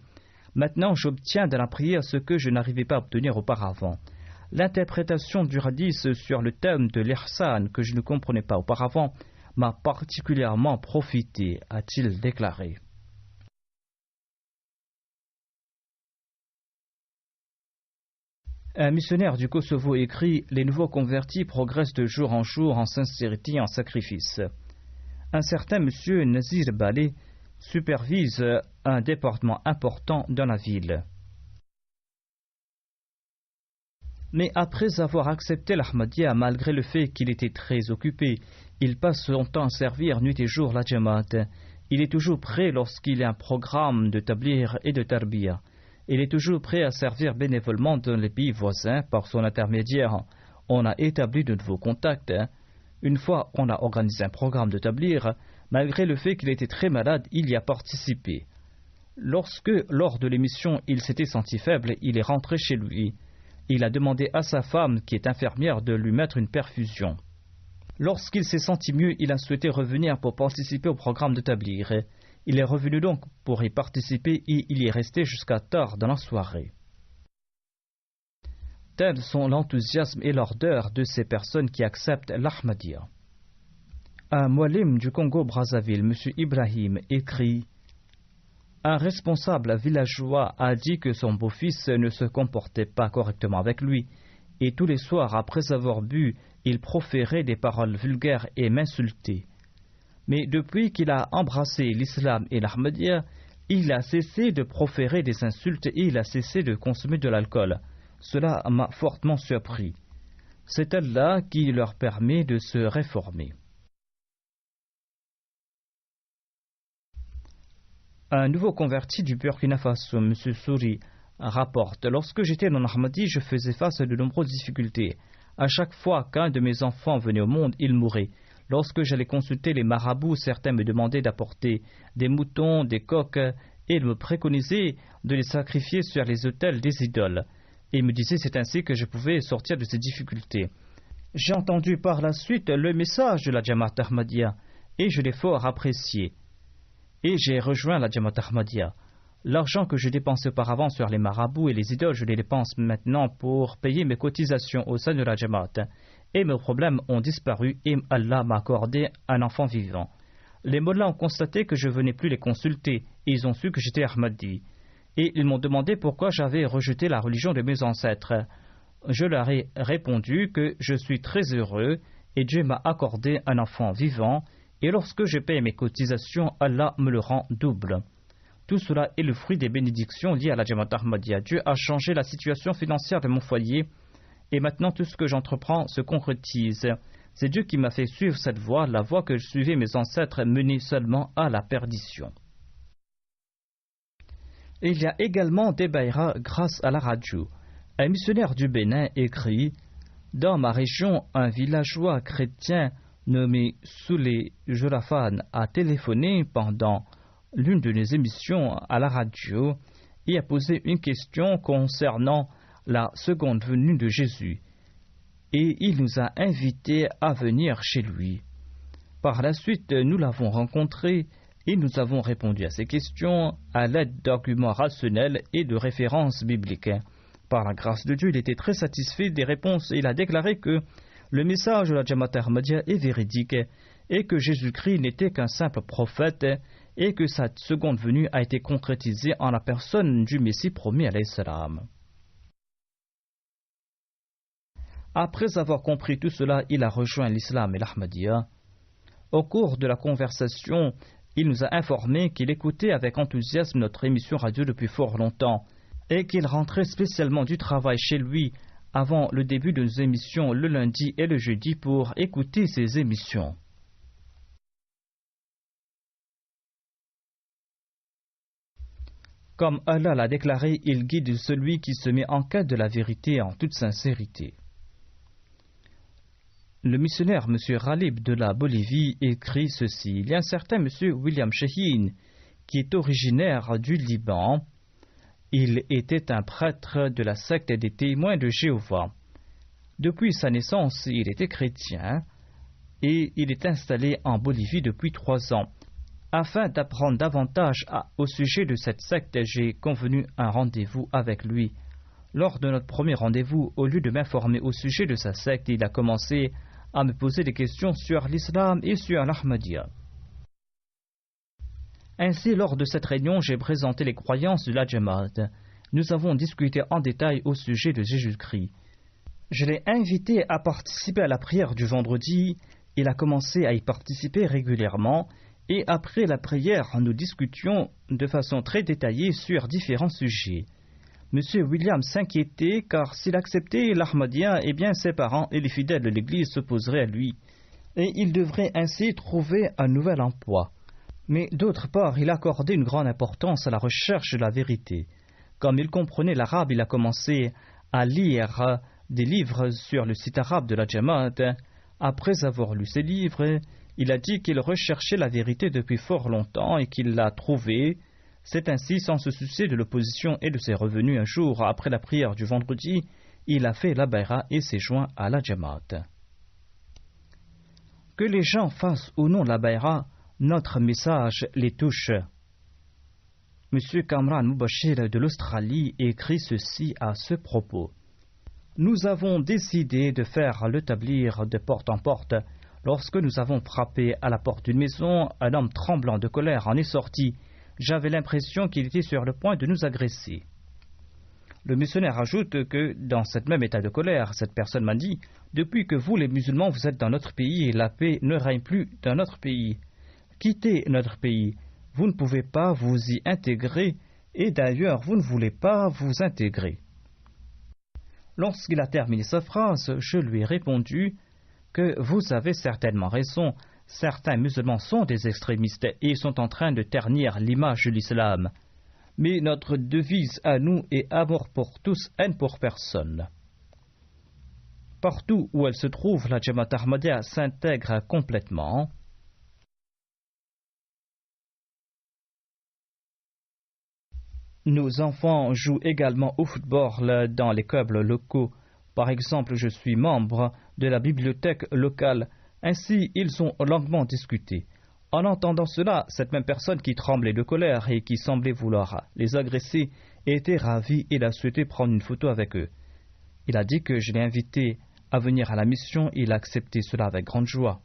Maintenant, j'obtiens de la prière ce que je n'arrivais pas à obtenir auparavant. L'interprétation du hadith sur le thème de l'ihsan que je ne comprenais pas auparavant m'a particulièrement profité, a-t-il déclaré. Un missionnaire du Kosovo écrit: les nouveaux convertis progressent de jour en jour en sincérité et en sacrifice. Un certain monsieur Nazir Balé supervise un département important dans la ville. Mais après avoir accepté l'Ahmadiyya, malgré le fait qu'il était très occupé, il passe son temps à servir nuit et jour la Jamaat. Il est toujours prêt lorsqu'il y a un programme de tablir et de tarbiya. Il est toujours prêt à servir bénévolement dans les pays voisins. Par son intermédiaire, on a établi de nouveaux contacts. Une fois, on a organisé un programme de tablir. Malgré le fait qu'il était très malade, il y a participé. Lorsque, lors de l'émission, il s'était senti faible, il est rentré chez lui. Il a demandé à sa femme, qui est infirmière, de lui mettre une perfusion. Lorsqu'il s'est senti mieux, il a souhaité revenir pour participer au programme de tablir. Il est revenu donc pour y participer et il y est resté jusqu'à tard dans la soirée. Tels sont l'enthousiasme et l'ardeur de ces personnes qui acceptent l'Ahmadiyya. Un mualim du Congo-Brazzaville, M. Ibrahim, écrit: un responsable villageois a dit que son beau-fils ne se comportait pas correctement avec lui, et tous les soirs, après avoir bu, il proférait des paroles vulgaires et m'insultait. Mais depuis qu'il a embrassé l'islam et l'Ahmadiyya, il a cessé de proférer des insultes et il a cessé de consommer de l'alcool. Cela m'a fortement surpris. C'est Allah qui leur permet de se réformer. Un nouveau converti du Burkina Faso, M. Souri, rapporte: lorsque j'étais dans l'Ahmadi, je faisais face à de nombreuses difficultés. À chaque fois qu'un de mes enfants venait au monde, il mourait. Lorsque j'allais consulter les marabouts, certains me demandaient d'apporter des moutons, des coqs, et ils me préconisaient de les sacrifier sur les autels des idoles. Et ils me disaient c'est ainsi que je pouvais sortir de ces difficultés. J'ai entendu par la suite le message de la Jamaat Ahmadiyya, et je l'ai fort apprécié. et j'ai rejoint la Jamaat Ahmadiyya. L'argent que je dépensais auparavant sur les marabouts et les idoles, je les dépense maintenant pour payer mes cotisations au sein de la Jamaat. Et mes problèmes ont disparu et Allah m'a accordé un enfant vivant. Les mollahs ont constaté que je venais plus les consulter et ils ont su que j'étais Ahmadi. Et ils m'ont demandé pourquoi j'avais rejeté la religion de mes ancêtres. Je leur ai répondu que je suis très heureux et Dieu m'a accordé un enfant vivant et lorsque je paye mes cotisations, Allah me le rend double. Tout cela est le fruit des bénédictions liées à la Jamaat Ahmadiyya. Dieu a changé la situation financière de mon foyer et maintenant tout ce que j'entreprends se concrétise. C'est Dieu qui m'a fait suivre cette voie, la voie que suivaient mes ancêtres menait seulement à la perdition. Il y a également des bayras grâce à la radio. Un missionnaire du Bénin écrit « Dans ma région, un villageois chrétien nommé Soulé Jolafan a téléphoné pendant l'une de nos émissions à la radio et a posé une question concernant la seconde venue de Jésus. Et il nous a invités à venir chez lui. Par la suite, nous l'avons rencontré et nous avons répondu à ses questions à l'aide d'arguments rationnels et de références bibliques. Par la grâce de Dieu, il était très satisfait des réponses et il a déclaré que le message de la Jamaat Ahmadiyya est véridique et que Jésus-Christ n'était qu'un simple prophète et que sa seconde venue a été concrétisée en la personne du Messie promis alayhi salam. Après avoir compris tout cela, il a rejoint l'islam et l'Ahmadiyya. Au cours de la conversation, il nous a informé qu'il écoutait avec enthousiasme notre émission radio depuis fort longtemps et qu'il rentrait spécialement du travail chez lui avant le début de nos émissions le lundi et le jeudi pour écouter ces émissions. Comme Allah l'a déclaré, il guide celui qui se met en quête de la vérité en toute sincérité. Le missionnaire M. Ralib de la Bolivie écrit ceci. Il y a un certain M. William Shaheen qui est originaire du Liban. Il était un prêtre de la secte des témoins de Jéhovah. Depuis sa naissance, il était chrétien et il est installé en Bolivie depuis 3 ans. Afin d'apprendre davantage au sujet de cette secte, j'ai convenu un rendez-vous avec lui. Lors de notre premier rendez-vous, au lieu de m'informer au sujet de sa secte, il a commencé à me poser des questions sur l'islam et sur l'Ahmadiyya. Ainsi, lors de cette réunion, j'ai présenté les croyances de la Jamaat. Nous avons discuté en détail au sujet de Jésus-Christ. Je l'ai invité à participer à la prière du vendredi. Il a commencé à y participer régulièrement et après la prière, nous discutions de façon très détaillée sur différents sujets. M. William s'inquiétait car s'il acceptait l'Ahmadiyya, eh bien ses parents et les fidèles de l'Église s'opposeraient à lui et il devrait ainsi trouver un nouvel emploi. Mais d'autre part, il accordait une grande importance à la recherche de la vérité. Comme il comprenait l'arabe, il a commencé à lire des livres sur le site arabe de la Jamaat. Après avoir lu ces livres, il a dit qu'il recherchait la vérité depuis fort longtemps et qu'il l'a trouvée. C'est ainsi, sans se soucier de l'opposition et de ses revenus, un jour après la prière du vendredi, il a fait la bayra et s'est joint à la Jamaat. Que les gens fassent ou non la bayra, notre message les touche. M. Kamran Mubashir de l'Australie écrit ceci à ce propos. Nous avons décidé de faire le tablir de porte en porte. Lorsque nous avons frappé à la porte d'une maison, un homme tremblant de colère en est sorti. J'avais l'impression qu'il était sur le point de nous agresser. Le missionnaire ajoute que, dans cet même état de colère, cette personne m'a dit « Depuis que vous, les musulmans, vous êtes dans notre pays, la paix ne règne plus dans notre pays. Quittez notre pays. Vous ne pouvez pas vous y intégrer et d'ailleurs, vous ne voulez pas vous intégrer. » Lorsqu'il a terminé sa phrase, je lui ai répondu que vous avez certainement raison. Certains musulmans sont des extrémistes et sont en train de ternir l'image de l'islam. Mais notre devise à nous est amour pour tous, haine pour personne. Partout où elle se trouve, la Jamaat Ahmadiyya s'intègre complètement. Nos enfants jouent également au football dans les clubs locaux. Par exemple, je suis membre de la bibliothèque locale. Ainsi, ils ont longuement discuté. En entendant cela, cette même personne qui tremblait de colère et qui semblait vouloir les agresser était ravie et a souhaité prendre une photo avec eux. Il a dit que je l'ai invité à venir à la mission et il a accepté cela avec grande joie.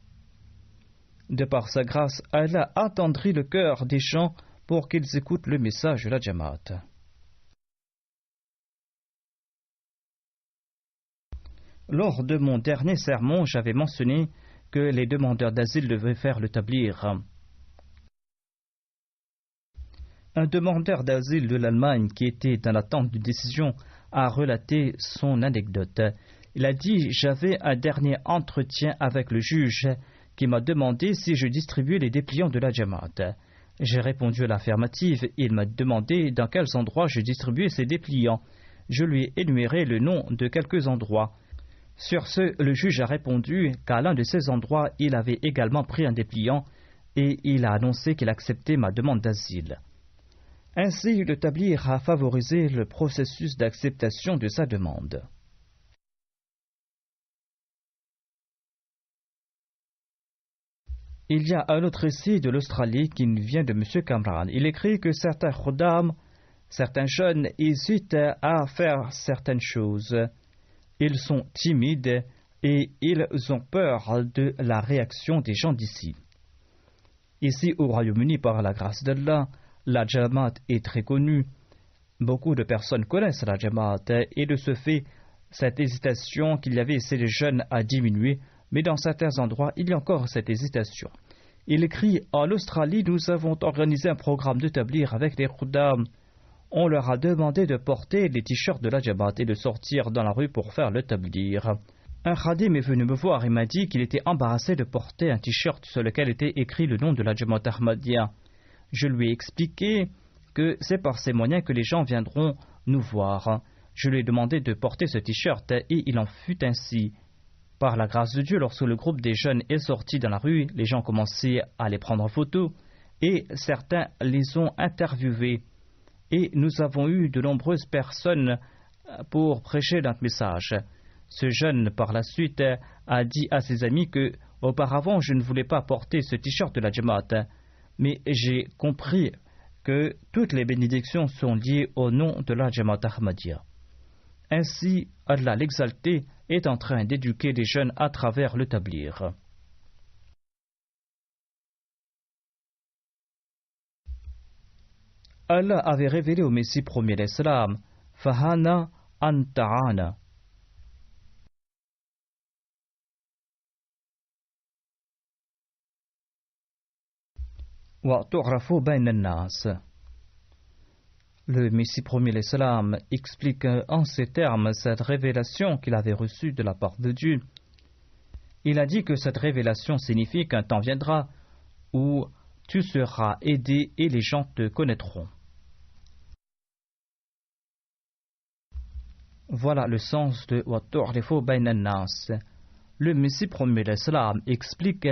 De par sa grâce, Allah attendrit le cœur des gens pour qu'ils écoutent le message de la Jamaat. Lors de mon dernier sermon, j'avais mentionné que les demandeurs d'asile devaient faire le tablir. Un demandeur d'asile de l'Allemagne qui était dans l'attente d'une décision a relaté son anecdote. Il a dit « J'avais un dernier entretien avec le juge qui m'a demandé si je distribuais les dépliants de la Jamaat. J'ai répondu à l'affirmative. Il m'a demandé dans quels endroits je distribuais ces dépliants. Je lui ai énuméré le nom de quelques endroits. Sur ce, le juge a répondu qu'à l'un de ces endroits, il avait également pris un dépliant et il a annoncé qu'il acceptait ma demande d'asile. Ainsi, le tablir a favorisé le processus d'acceptation de sa demande. Il y a un autre récit de l'Australie qui vient de M. Kamran. Il écrit que certains khuddam, certains jeunes, hésitent à faire certaines choses. Ils sont timides et ils ont peur de la réaction des gens d'ici. Ici, au Royaume-Uni, par la grâce d'Allah, la Jamaat est très connue. Beaucoup de personnes connaissent la Jamaat et de ce fait, cette hésitation qu'il y avait chez les jeunes a diminué, mais dans certains endroits, il y a encore cette hésitation. Il écrit « En Australie, nous avons organisé un programme de tablir avec les khuddam. On leur a demandé de porter les t-shirts de la Jamaat et de sortir dans la rue pour faire le tablir. Un khadim est venu me voir et m'a dit qu'il était embarrassé de porter un t-shirt sur lequel était écrit le nom de la Jamaat Ahmadiyya. Je lui ai expliqué que c'est par ces moyens que les gens viendront nous voir. Je lui ai demandé de porter ce t-shirt et il en fut ainsi. Par la grâce de Dieu, lorsque le groupe des jeunes est sorti dans la rue, les gens commençaient à les prendre en photo et certains les ont interviewés. Et nous avons eu de nombreuses personnes pour prêcher notre message. Ce jeune, par la suite, a dit à ses amis que auparavant je ne voulais pas porter ce t-shirt de la Jamaat, mais j'ai compris que toutes les bénédictions sont liées au nom de la Jamaat Ahmadiyya. Ainsi, Allah l'exalté est en train d'éduquer les jeunes à travers le tablir. Allah avait révélé au Messie premier l'Islam, Fahana Anta'ana. Wa tu'rafu bayna an-nas. Le Messie premier l'Islam explique en ces termes cette révélation qu'il avait reçue de la part de Dieu. Il a dit que cette révélation signifie qu'un temps viendra où tu seras aidé et les gens te connaîtront. Voilà le sens de Wa tu'rafu bayna an-nas. Le Messie premier l'Islam explique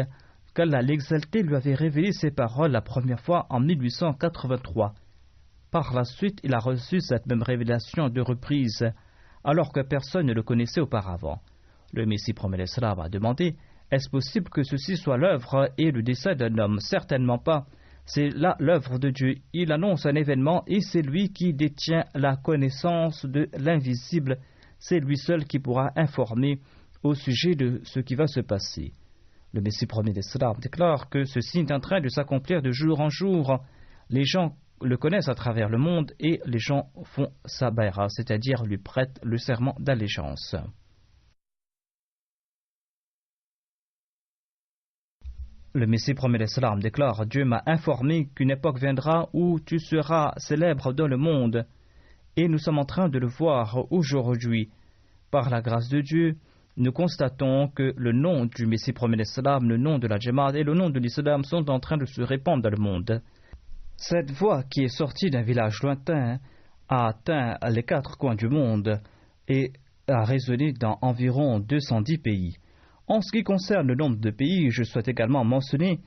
qu'Allah l'exalté lui avait révélé ces paroles la première fois en 1883. Par la suite, il a reçu cette même révélation de reprise, alors que personne ne le connaissait auparavant. Le Messie premier l'Islam a demandé « Est-ce possible que ceci soit l'œuvre et le dessein d'un homme ?» Certainement pas. C'est là l'œuvre de Dieu. Il annonce un événement et c'est lui qui détient la connaissance de l'invisible. C'est lui seul qui pourra informer au sujet de ce qui va se passer. Le Messie premier l'Islam déclare que ceci est en train de s'accomplir de jour en jour. Les gens le connaissent à travers le monde et les gens font sa bayra, c'est-à-dire lui prêtent le serment d'allégeance. Le Messie premier l'Islam déclare « Dieu m'a informé qu'une époque viendra où tu seras célèbre dans le monde et nous sommes en train de le voir aujourd'hui. Par la grâce de Dieu, nous constatons que le nom du Messie premier l'Islam, le nom de la Jamaat et le nom de l'Islam sont en train de se répandre dans le monde. Cette voix qui est sortie d'un village lointain a atteint les 4 coins du monde et a résonné dans environ 210 pays. En ce qui concerne le nombre de pays, je souhaite également mentionner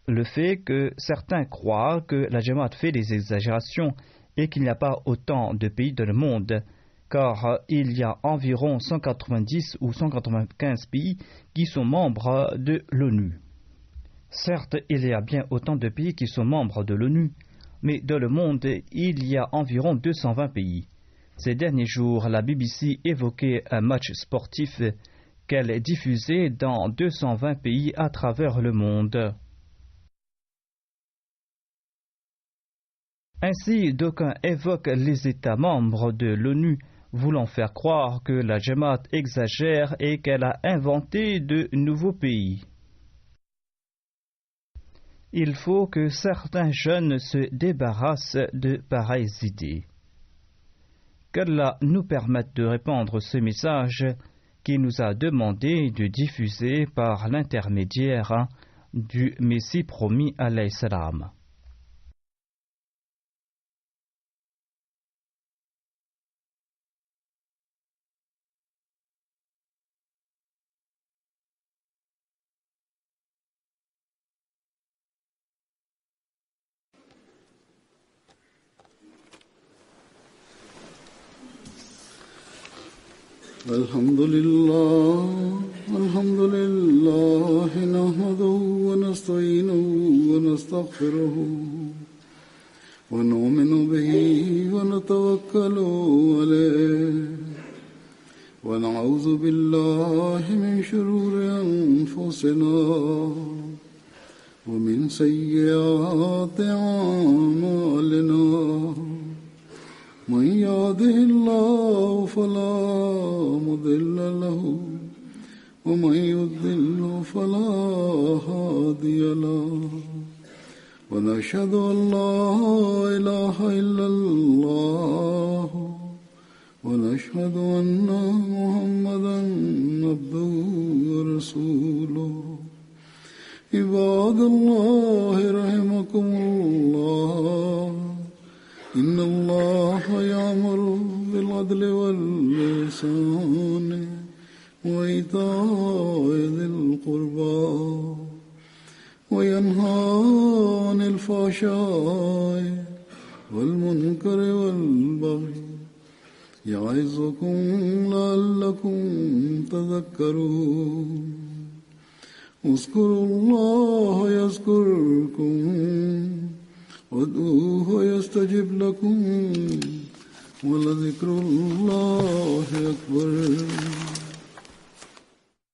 le fait que certains croient que la Jamaat fait des exagérations et qu'il n'y a pas autant de pays dans le monde, car il y a environ 190 ou 195 pays qui sont membres de l'ONU. Certes, il y a bien autant de pays qui sont membres de l'ONU, mais dans le monde, il y a environ 220 pays. Ces derniers jours, la BBC évoquait un match sportif qu'elle diffusait dans 220 pays à travers le monde. Ainsi, d'aucuns évoquent les États membres de l'ONU, voulant faire croire que la Jamaat exagère et qu'elle a inventé de nouveaux pays. Il faut que certains jeunes se débarrassent de pareilles idées. Qu'Allah nous permette de répandre ce message qui nous a demandé de diffuser par l'intermédiaire du Messie promis alayhi salam. الحمد لله نحمده ونستعينه ونستغفره ونؤمن به ونتوكل عليه ونعوذ بالله من شرور أنفسنا ومن سيئات أعمالنا من يهده الله فلا مضل له ومن يضلل فلا هادي له ونشهد أن لا إله إلا الله ونشهد أن محمدا عبده ورسوله عباد الله رحمكم الله إن الله يأمر بالعدل والإحسان وإيتاء ذي القربى وينهى عن الفحشاء والمنكر والبغي يعظكم لعلكم تذكرون اذكروا الله يذكركم وادعوه يستجب لكم ولذكر الله أكبر